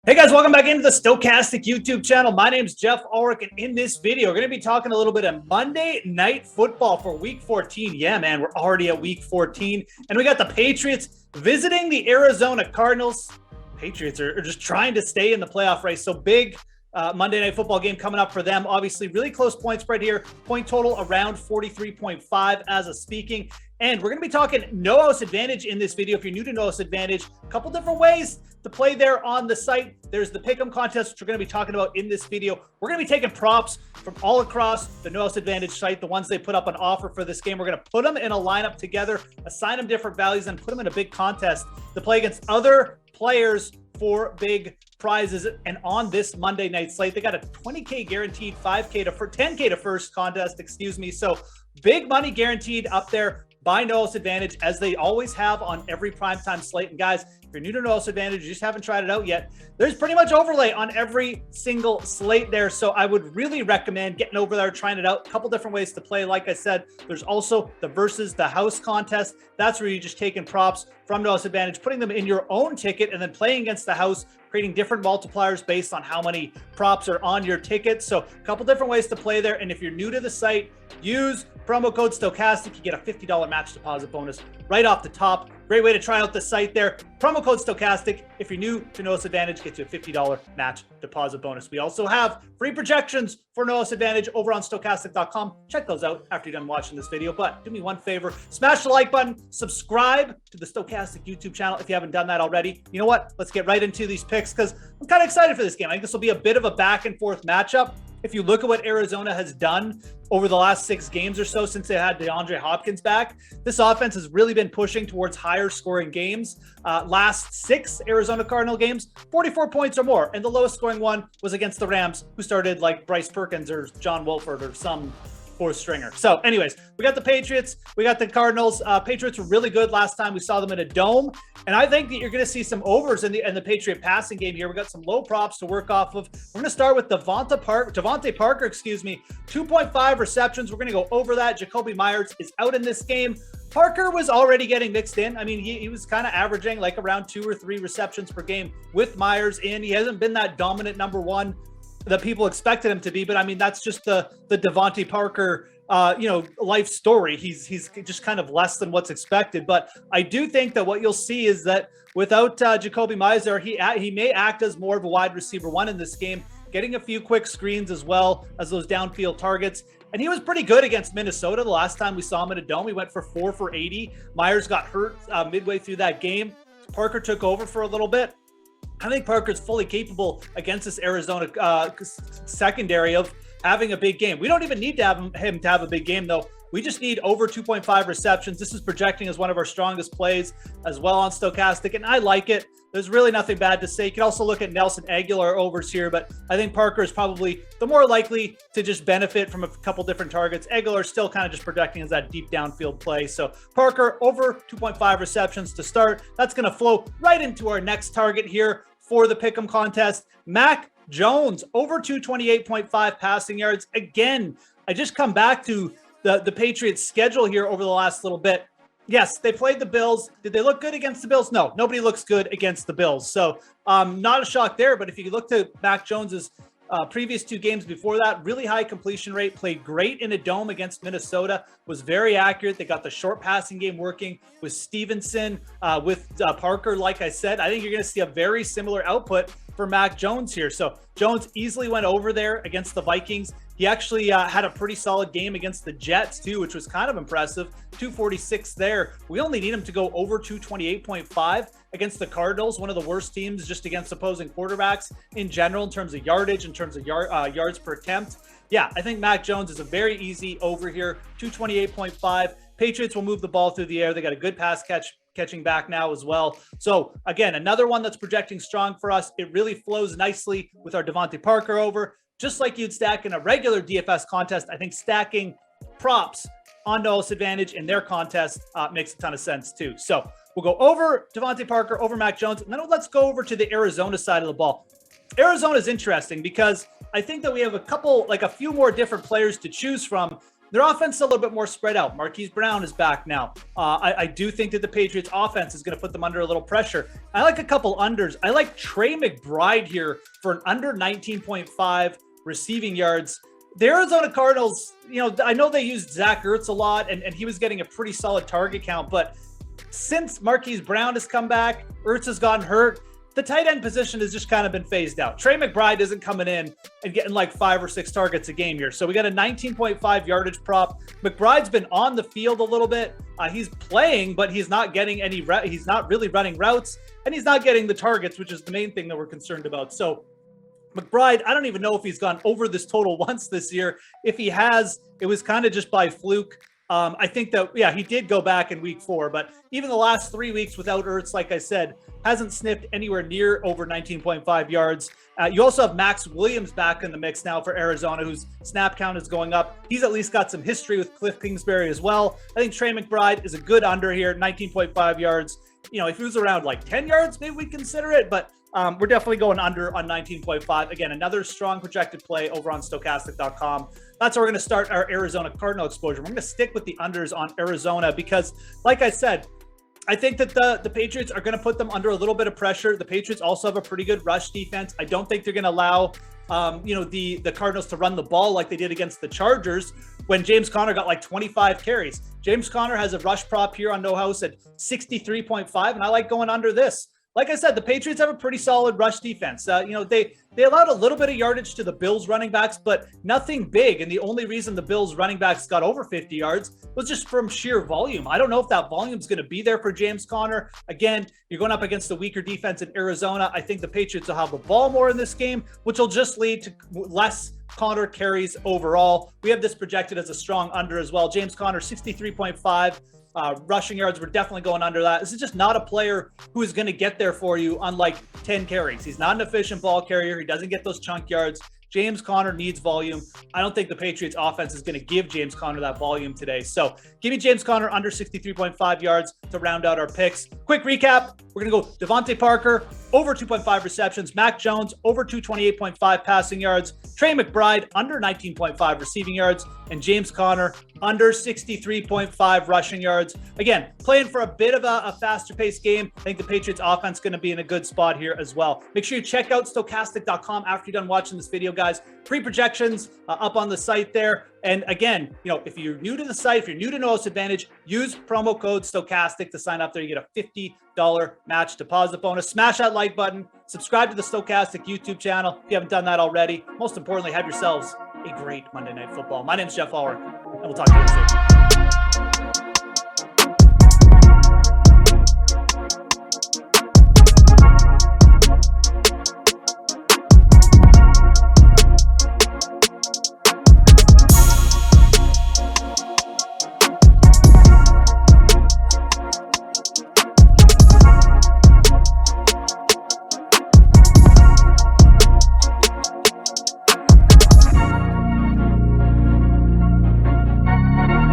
Hey guys, welcome back into the Stokastic YouTube channel. My name is Geoff Ulrich, and in this video, we're going to be talking a little bit of Monday Night Football for Week 14. Yeah, man, we're already at Week 14, and we got the Patriots visiting the Arizona Cardinals. Patriots are just trying to stay in the playoff race, so big Monday Night Football game coming up for them. Obviously, really close point spread here. Point total around 43.5 as of speaking. And we're going to be talking no house advantage in this video. If you're new to no house advantage, a couple different ways to play there on the site. There's the pick'em contest, which we're going to be talking about in this video. We're going to be taking props from all across the no house advantage site, the ones they put up on offer for this game. We're going to put them in a lineup together, assign them different values, and put them in a big contest to play against other players for big prizes. And on this Monday night slate, they got a 20K guaranteed, 10K to first contest, excuse me. So big money guaranteed up there by no house advantage, as they always have on every primetime slate. And guys, if you're new to no house advantage, you just haven't tried it out yet, there's pretty much overlay on every single slate there. So I would really recommend getting over there, trying it out. A couple different ways to play. Like I said, there's also the versus the house contest. That's where you just taking props from no house advantage, putting them in your own ticket, and then playing against the house, creating different multipliers based on how many props are on your ticket. So a couple different ways to play there. And if you're new to the site, use promo code Stokastic. You get a $50 match deposit bonus right off the top. Great way to try out the site there. Promo code Stokastic. If you're new to no house advantage, gets you a $50 match deposit bonus. We also have free projections for no house advantage over on stokastic.com. Check those out after you're done watching this video. But do me one favor, smash the like button, subscribe to the Stokastic YouTube channel if you haven't done that already. You know what? Let's get right into these picks, because I'm kind of excited for this game. I think this will be a bit of a back and forth matchup. If you look at what Arizona has done over the last 6 games or so since they had DeAndre Hopkins back, this offense has really been pushing towards higher scoring games. Last 6 Arizona Cardinal games, 44 points or more. And the lowest scoring one was against the Rams, who started like Bryce Perkins or John Wolford or some fourth stringer. So anyways, we got the Patriots, we got the Cardinals. Patriots were really good last time we saw them in a dome, and I think that you're going to see some overs in the Patriot passing game here. We got some low props to work off of. We're going to start with Devante Parker, excuse me, 2.5 receptions. We're going to go over that. Jacoby Myers is out in this game. Parker was already getting mixed in. I mean, he was kind of averaging like around 2 or 3 receptions per game with Myers in. He hasn't been that dominant number one that people expected him to be, but I mean, that's just the Devante Parker life story. He's just kind of less than what's expected. But I do think that what you'll see is that without Jacoby Myers, he may act as more of a wide receiver one in this game, getting a few quick screens as well as those downfield targets. And he was pretty good against Minnesota the last time we saw him in a dome. He went for 4 for 80. Myers got hurt midway through that game. Parker took over for a little bit. I think Parker's fully capable against this Arizona secondary of having a big game. We don't even need to have him to have a big game, though. We just need over 2.5 receptions. This is projecting as one of our strongest plays as well on Stokastic, and I like it. There's really nothing bad to say. You can also look at Nelson Aguilar overs here, but I think Parker is probably the more likely to just benefit from a couple different targets. Aguilar still kind of just projecting as that deep downfield play. So Parker over 2.5 receptions to start. That's going to flow right into our next target here for the pick'em contest. Mac Jones over 228.5 passing yards. Again, I just come back to the Patriots schedule here over the last little bit. Yes, they played the Bills. Did they look good against the Bills? No, nobody looks good against the Bills. So not a shock there, but if you look to Mac Jones's previous 2 games before that, really high completion rate, played great in a dome against Minnesota, was very accurate. They got the short passing game working with Stevenson, with Parker. Like I said, I think you're going to see a very similar output for Mac Jones here. So Jones easily went over there against the Vikings. He actually had a pretty solid game against the Jets too, which was kind of impressive. 246 there. We only need him to go over 228.5 against the Cardinals, one of the worst teams just against opposing quarterbacks in general in terms of yardage, in terms of yards per attempt. Yeah, I think Mac Jones is a very easy over here, 228.5. Patriots will move the ball through the air. They got a good pass catching back now as well. So again, another one that's projecting strong for us. It really flows nicely with our Devante Parker over. Just like you'd stack in a regular DFS contest, I think stacking props on no house advantage in their contest makes a ton of sense too. So we'll go over Devante Parker, over Mac Jones, and then let's go over to the Arizona side of the ball. Arizona is interesting because I think that we have a few more different players to choose from Their offense is a little bit more spread out. Marquise Brown is back now. I do think that the Patriots offense is going to put them under a little pressure. I like a couple unders. I like Trey McBride here for an under 19.5 receiving yards. The Arizona Cardinals, I know they used Zach Ertz a lot, and he was getting a pretty solid target count, but since Marquise Brown has come back, Ertz has gotten hurt, the tight end position has just kind of been phased out. Trey McBride isn't coming in and getting like 5 or 6 targets a game here. So we got a 19.5 yardage prop. McBride's been on the field a little bit. He's playing, but he's not getting he's not really running routes, and he's not getting the targets, which is the main thing that we're concerned about. So McBride, I don't even know if he's gone over this total once this year. If he has, it was kind of just by fluke. I think that, yeah, he did go back in week 4, but even the last 3 weeks without Ertz, like I said, hasn't sniffed anywhere near over 19.5 yards. You also have Max Williams back in the mix now for Arizona, whose snap count is going up. He's at least got some history with Cliff Kingsbury as well. I think Trey McBride is a good under here, 19.5 yards. If he was around like 10 yards, maybe we'd consider it, but we're definitely going under on 19.5. Again, another strong projected play over on Stokastic.com. That's where we're going to start our Arizona Cardinal exposure. We're going to stick with the unders on Arizona because, like I said, I think that the Patriots are going to put them under a little bit of pressure. The Patriots also have a pretty good rush defense. I don't think they're going to allow, the Cardinals to run the ball like they did against the Chargers when James Conner got like 25 carries. James Conner has a rush prop here on No House at 63.5, and I like going under this. Like I said, the Patriots have a pretty solid rush defense. They allowed a little bit of yardage to the Bills running backs, but nothing big. And the only reason the Bills running backs got over 50 yards was just from sheer volume. I don't know if that volume is going to be there for James Conner. Again, you're going up against a weaker defense in Arizona. I think the Patriots will have the ball more in this game, which will just lead to less Conner carries overall. We have this projected as a strong under as well. James Conner, 63.5. Rushing yards, we're definitely going under that. This is just not a player who is going to get there for you on like 10 carries. He's not an efficient ball carrier. He doesn't get those chunk yards. James Conner needs volume. I don't think the Patriots offense is going to give James Conner that volume today. So give me James Conner under 63.5 yards to round out our picks. Quick recap. We're going to go Devante Parker, over 2.5 receptions. Mac Jones, over 228.5 passing yards. Trey McBride, under 19.5 receiving yards. And James Conner, under 63.5 rushing yards. Again, playing for a bit of a faster paced game. I think the Patriots offense is going to be in a good spot here as well. Make sure you check out Stokastic.com after you're done watching this video, guys. Pre-projections up on the site there. And again, if you're new to the site, if you're new to No House Advantage, use promo code Stokastic to sign up there. You get a $50 match deposit bonus. Smash that like button. Subscribe to the Stokastic YouTube channel if you haven't done that already. Most importantly, have yourselves a great Monday Night Football. My name is Geoff Ulrich, and we'll talk to you soon.